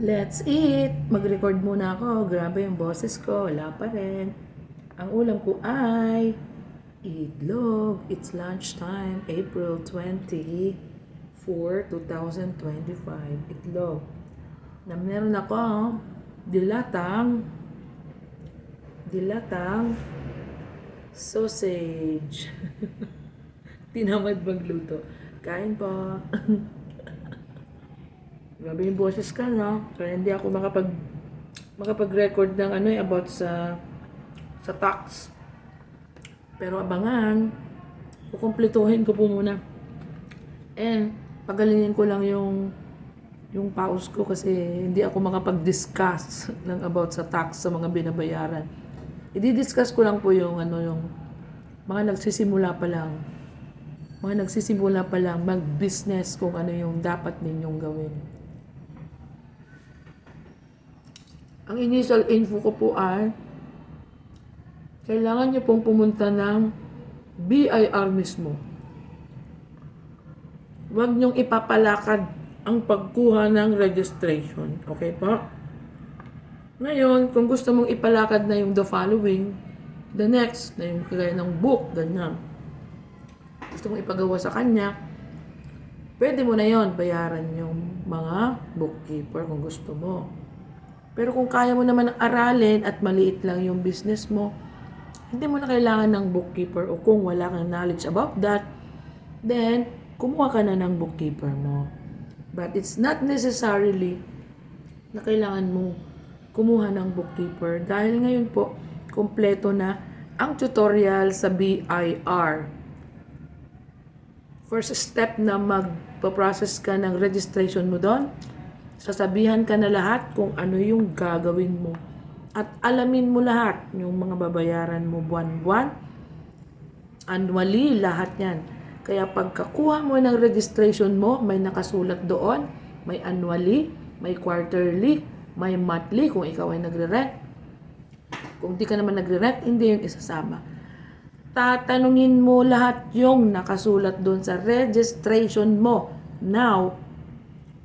Let's eat! Mag-record muna ako. Grabe yung boses ko. Wala pa rin. Ang ulam ko ay itlog. It's lunchtime, April 24, 2025. Itlog. Na meron ako dilatang sausage. Tinamad magluto. Kain po. Grabe yung boses ka, no? Kaya hindi ako makapag-record ng about sa tax. Pero abangan, kukumpletuhin ko po muna. And pagalingin ko lang yung pause ko kasi hindi ako makapag-discuss ng about sa tax sa mga binabayaran. I-discuss ko lang po yung mga nagsisimula pa lang. Mga nagsisimula pa lang mag-business kung ano yung dapat ninyong gawin. Ang initial info ko po ay kailangan nyo pong pumunta ng BIR mismo. Huwag nyong ipapalakad ang pagkuha ng registration. Okay po? Ngayon, kung gusto mong ipalakad na yung the following, the next, na yung kagaya ng book, ganyan. Gusto mong ipagawa sa kanya, pwede mo na yon bayaran yung mga bookkeeper kung gusto mo. Pero kung kaya mo naman aralin at maliit lang yung business mo, hindi mo na kailangan ng bookkeeper o kung wala kang knowledge about that, then kumuha ka na ng bookkeeper mo. But it's not necessarily na kailangan mo kumuha ng bookkeeper dahil ngayon po, kompleto na ang tutorial sa BIR. First step na magpa-process ka ng registration mo doon, sasabihan ka na lahat kung ano yung gagawin mo. At alamin mo lahat yung mga babayaran mo buwan-buwan, annually, lahat yan. Kaya pagkakuha mo ng registration mo, may nakasulat doon, may annually, may quarterly, may monthly kung ikaw ay nagre-rent. Kung di ka naman nagre-rent, hindi yung isasama. Tatanungin mo lahat yung nakasulat doon sa registration mo. Now,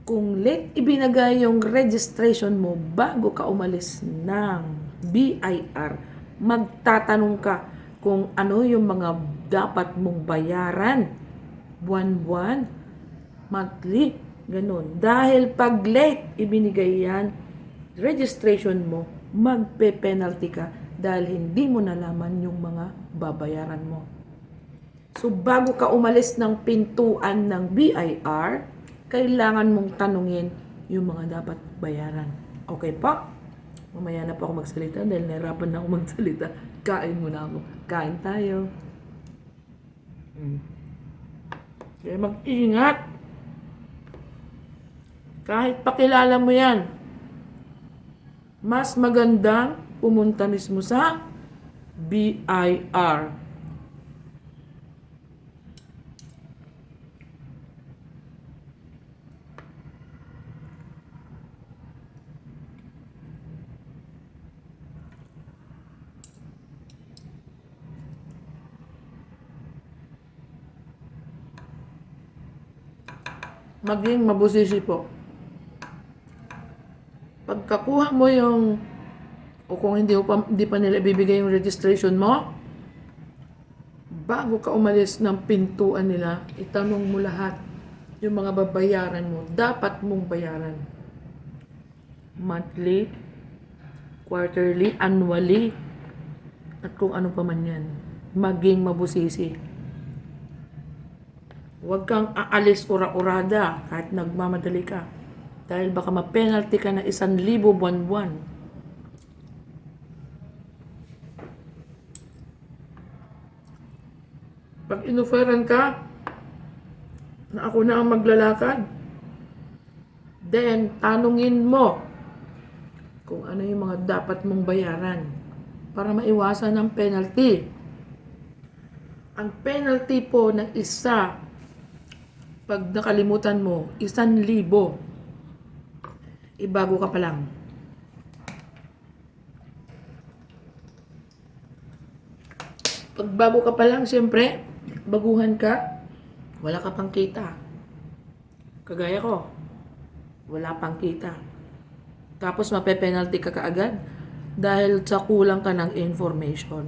kung late ibinagay yung registration mo bago ka umalis ng BIR, magtatanong ka kung ano yung mga dapat mong bayaran. Buwan-buwan, monthly, ganun. Dahil pag late ibinigay yan, registration mo, magpe-penalty ka dahil hindi mo nalaman yung mga babayaran mo. So, bago ka umalis ng pintuan ng BIR, kailangan mong tanungin yung mga dapat bayaran. Okay po? Mamaya na po ako magsalita dahil nahirapan na ako magsalita. Kain muna ako. Kain tayo. Kaya mag-ingat. Kahit pakilala mo yan, mas magandang pumunta mismo sa BIR. Maging mabusisi po. Pagkakuha mo yung, o kung hindi pa nila ibibigay yung registration mo, bago ka umalis ng pintuan nila, itanong mo lahat yung mga babayaran mo. Dapat mong bayaran. Monthly, quarterly, annually, at kung ano pa man yan. Maging mabusisi. Huwag kang aalis ura-urada kahit nagmamadali ka. Dahil baka ma-penalty ka na 1,000 buwan-buwan. Pag inoferan ka na ako na ang maglalakad, then tanungin mo kung ano yung mga dapat mong bayaran para maiwasan ang penalty. Ang penalty po ng isa, pag nakalimutan mo, 1,000. Ibago ka pa lang. Pag bago ka pa lang, siyempre, baguhan ka, wala ka pang kita. Kagaya ko, wala pang kita. Tapos mape-penalty ka kaagad dahil sa kulang ka ng information.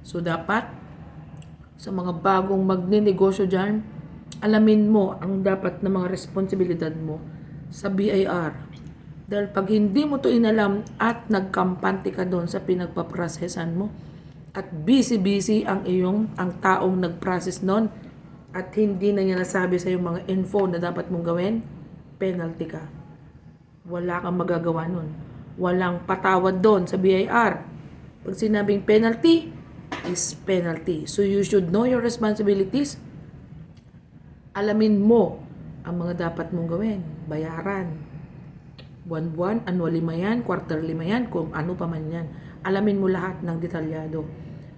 So dapat sa mga bagong magninegosyo dyan, alamin mo ang dapat na mga responsibilidad mo sa BIR. Dahil pag hindi mo to inalam at nagkampante ka doon sa pinagpaprosesan mo at busy-busy ang taong nag-process noon at hindi na niya nasabi sa yung mga info na dapat mong gawin, penalty ka. Wala kang magagawa nun. Walang patawad doon sa BIR. Pag sinabing penalty, is penalty. So you should know your responsibilities. Alamin mo ang mga dapat mong gawin. Bayaran. Buwan-buwan, annually man yan, quarterly man yan, kung ano pa man yan. Alamin mo lahat ng detalyado.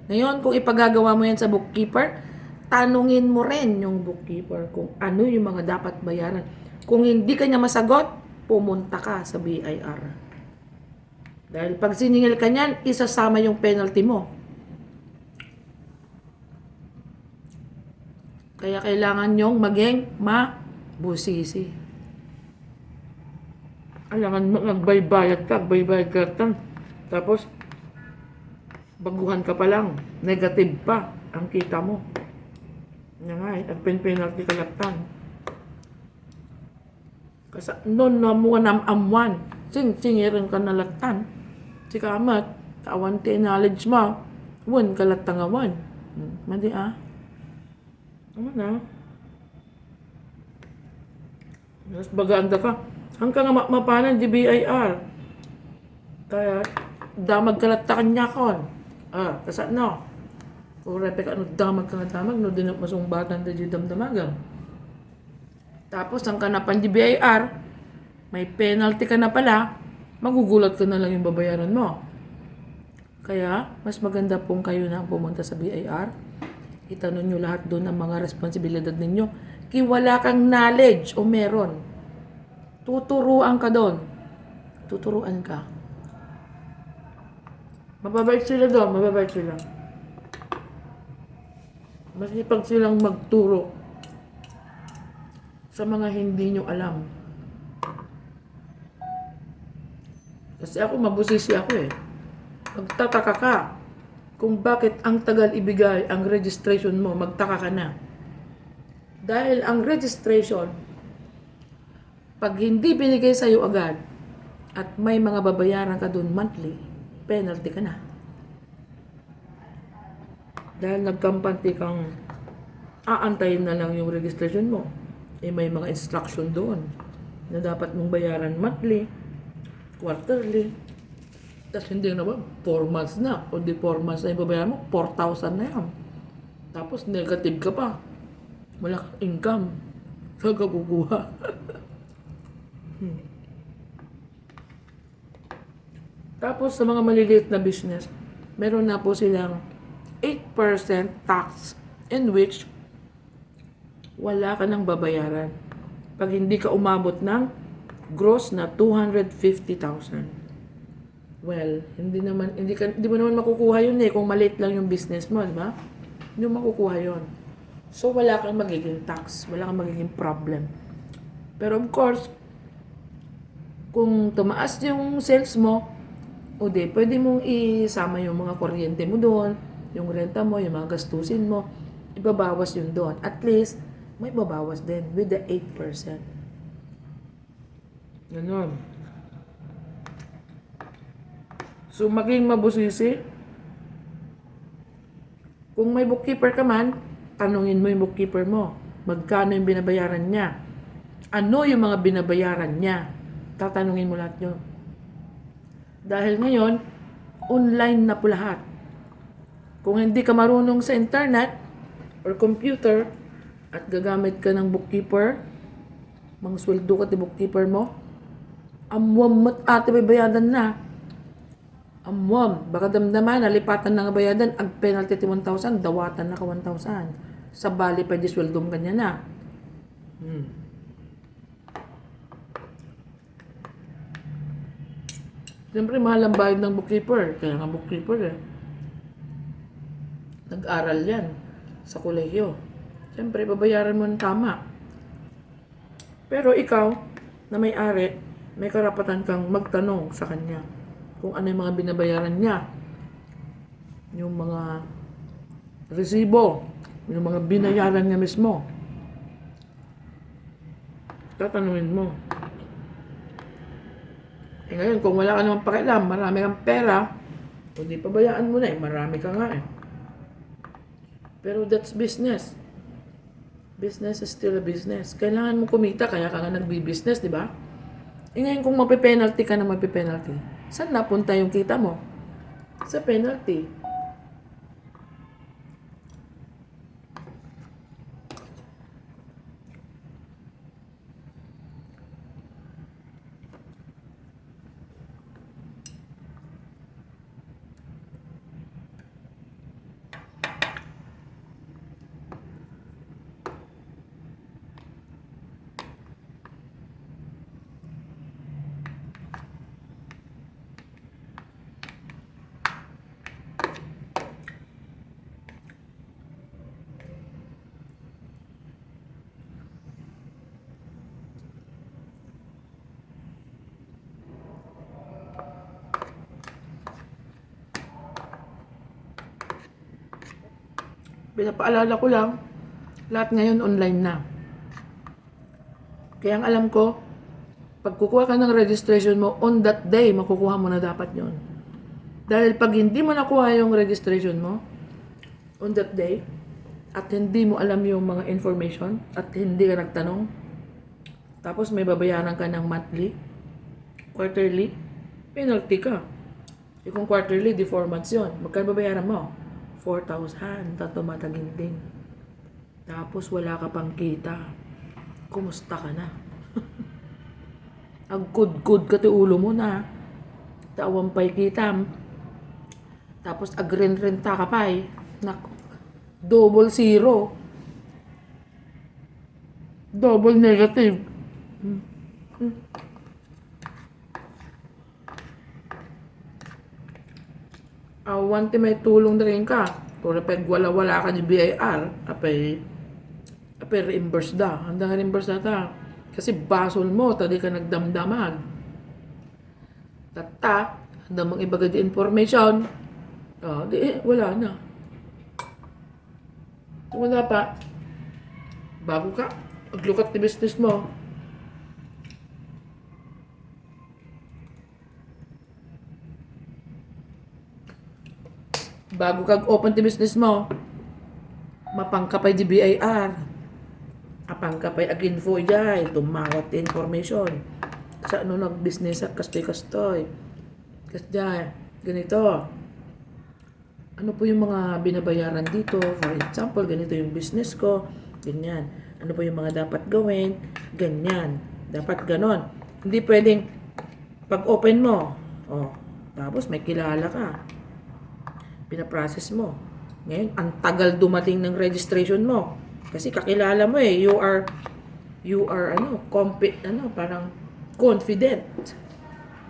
Ngayon, kung ipagagawa mo yan sa bookkeeper, tanungin mo rin yung bookkeeper kung ano yung mga dapat bayaran. Kung hindi ka niya masagot, pumunta ka sa BIR. Dahil pag siningil ka niyan, isasama yung penalty mo. Kaya kailangan nyong maging mabusisi. Kailangan magbaybayad ka, tapos baguhan ka pa lang, negative pa ang kita mo. Yan nga, ang penalty kalatan. Kasi noon na mo amuan, singirin ka nalatan. Si kamat, kawan ti knowledge mo, wan kalatangawan. Madi Ano na? Mas baganda ka. Hanggang mapanan di BIR. Kaya, damag kalatakan niya kon. Kasi no. Kung repek damag ka nga damag, no din masumbatan da di damdamagang. Tapos, ang kanapan di BIR, may penalty ka na pala, magugulat ka na lang yung babayaran mo. Kaya, mas maganda pong kayo na pumunta sa BIR. Itanong nyo lahat doon ang mga responsibilidad ninyo. Kaya wala kang knowledge o meron. Tuturuan ka doon. Tuturuan ka. Mababait sila doon, mababait sila. Masipag silang magturo sa mga hindi nyo alam. Kasi ako, mabusisi ako eh. Magtataka ka kung bakit ang tagal ibigay ang registration mo, magtaka ka na. Dahil ang registration, pag hindi binigay sa'yo agad, at may mga babayaran ka doon monthly, penalty ka na. Dahil nagkampante kang aantayin na lang yung registration mo. May mga instruction doon na dapat mong bayaran monthly, quarterly. Tapos hindi na ba, 4 months na. O di 4 months na yung babayaran mo, 4,000 na yan. Tapos negative ka pa. Wala kang income. Saan ka kukuha? Tapos sa mga maliliit na business, meron na po silang 8% tax in which wala ka nang babayaran pag hindi ka umabot ng gross na 250,000. Well, hindi mo naman makukuha yun eh kung maliit lang yung business mo, di ba? Hindi mo makukuha yun. So, wala kang magiging tax. Wala kang magiging problem. Pero of course, kung tumaas yung sales mo, o di, pwede mong isama yung mga kuryente mo doon, yung renta mo, yung mga gastusin mo, ibabawas yun doon. At least, may babawas din with the 8%. Ganon. So, maging mabusisi. Kung may bookkeeper ka man, tanungin mo yung bookkeeper mo. Magkano yung binabayaran niya? Ano yung mga binabayaran niya? Tatanungin mo lahat yun. Dahil ngayon, online na po lahat. Kung hindi ka marunong sa internet or computer at gagamit ka ng bookkeeper, mga sweldo ka ti bookkeeper mo, amwam mo't ate bayadan na. Amwam, baka damdaman, nalipatan na nga bayadan, ag penalty ti 1,000, dawatan na ka 1,000. Sa bali pa di sweldom kanya na. Siyempre, mahal ang bayad ng bookkeeper. Kaya nga bookkeeper eh. Nag-aral yan sa kolehiyo. Siyempre, babayaran mo ng tama. Pero ikaw, na may-ari, may karapatan kang magtanong sa kanya kung ano yung mga binabayaran niya, yung mga resibo, yung mga binayaran niya mismo. Tatanungin mo. Ngayon, kung wala ka naman pakialam, marami kang pera, hindi pabayaan mo na marami ka nga Pero that's business. Business is still a business. Kailangan mo kumita, kaya ka nga nagbi-business, di ba? Ngayon, kung mapipenalty ka na mapipenalty, saan napunta yung kita mo? Sa penalty. Pinapaalala ko lang, lahat ngayon online na. Kaya ang alam ko, pag kukuha ka ng registration mo, on that day, makukuha mo na dapat yon. Dahil pag hindi mo nakuha yung registration mo, on that day, at hindi mo alam yung mga information, at hindi ka nagtanong, tapos may babayaran ka ng monthly, quarterly, penalty ka. Kung quarterly, di 4 months yun. Magkano babayaran mo? 4,000, tumataginding. Tapos wala ka pang kita. Kumusta ka na? Ang good ka ti ulo mo na. Tawang pa'y kita. Tapos agren-renta ka pa'y. Naku, double zero. Double negative. Wanti may tulong na rin ka. Kung pag wala ka di BIR, apay reimburse da. Handa ka reimburse na ta. Kasi basol mo, tadi ka nagdamdaman. Tata, handa mong ibaga di information. Wala na. Wala pa. Bago ka, maglukat di business mo. Bago kag open the business mo, mapangkapay di BIR. Apangkapay aginfo jay, tumawat information. Sa ano nag-business at kastoy-kastoy. Kasi jay, ganito. Ano po yung mga binabayaran dito? For example, ganito yung business ko. Ganyan. Ano po yung mga dapat gawin? Ganyan. Dapat ganon. Hindi pwedeng pag-open mo, tapos may kilala ka. Pinaprocess mo. Ngayon, ang tagal dumating ng registration mo. Kasi kakilala mo you are parang confident.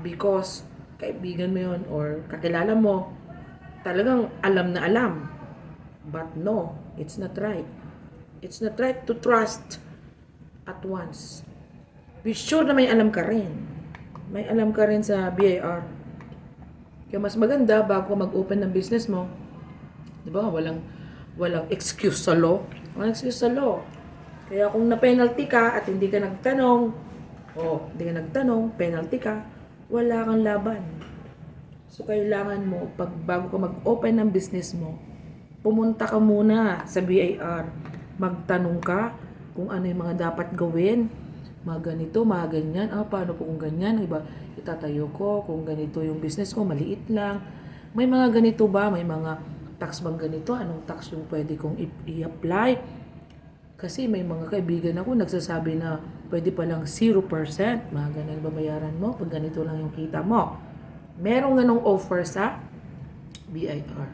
Because kaibigan mo yun or kakilala mo, talagang alam na alam. But no, it's not right. It's not right to trust at once. Be sure na may alam ka rin. May alam ka rin sa BIR. Kaya mas maganda bago mag-open ng business mo, di ba? Walang excuse sa law. Walang excuse sa law. Kaya kung na-penalty ka at hindi ka nagtanong, penalty ka, wala kang laban. So, kailangan mo, bago ka mag-open ng business mo, pumunta ka muna sa BIR. Magtanong ka kung ano yung mga dapat gawin. Mga ganito, mga ganyan. Paano po kung ganyan? Iba, itatayo ko kung ganito yung business ko, maliit lang. May mga ganito ba? May mga tax bang ganito? Anong tax yung pwede kong i-apply? Kasi may mga kaibigan ako nagsasabi na pwede palang 0%. Mga ganyan babayaran mo pag ganito lang yung kita mo. Merong ganong offer sa BIR.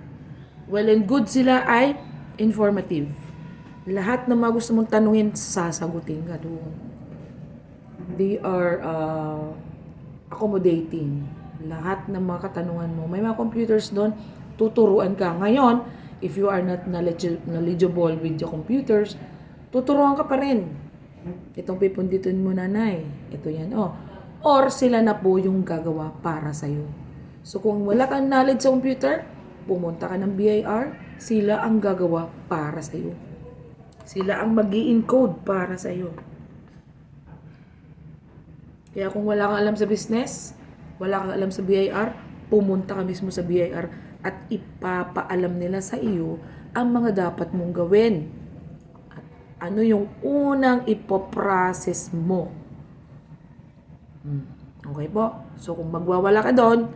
Well and good sila ay informative. Lahat na mga gusto mong tanungin, sasagutin ka doon. They are accommodating. Lahat ng mga katanungan mo. May mga computers doon, tuturuan ka. Ngayon, if you are not knowledgeable with your computers, tuturuan ka pa rin. Itong pipunditin mo, nanay. Ito yan, or sila na po yung gagawa para sa'yo. So kung wala kang knowledge sa computer, pumunta ka ng BIR, sila ang gagawa para sa'yo. Sila ang mag-i-encode para sa'yo. Kaya kung wala kang alam sa business, wala kang alam sa BIR, pumunta ka mismo sa BIR at ipapaalam nila sa iyo ang mga dapat mong gawin. At ano yung unang ipoprocess mo. Okay po? So kung magwawala ka doon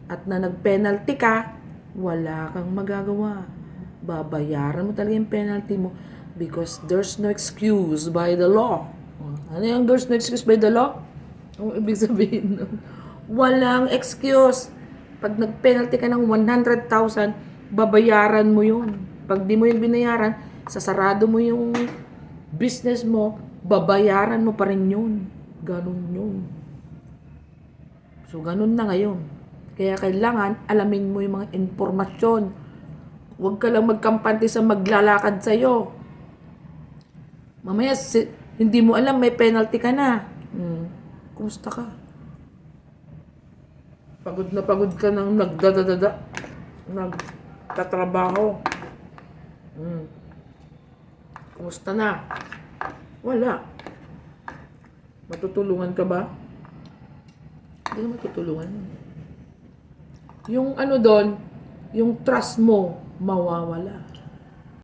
at na nag-penalty ka, wala kang magagawa. Babayaran mo talaga yung penalty mo because there's no excuse by the law. Ano yung there's no excuse by the law? Ang ibig sabihin nun, walang excuse. Pag nag-penalty ka ng 100,000, babayaran mo yun. Pag di mo yun binayaran, sasarado mo yung business mo, babayaran mo pa rin yun. Ganun yun. So, ganun na ngayon. Kaya kailangan alamin mo yung mga informasyon. Huwag ka lang magkampante sa maglalakad sa'yo. Mamaya, hindi mo alam, may penalty ka na. Kumusta ka? Pagod na pagod ka ng nagtatrabaho. Kumusta na? Wala. Matutulungan ka ba? Hindi ka matutulungan. Yung ano doon, yung trust mo, mawawala.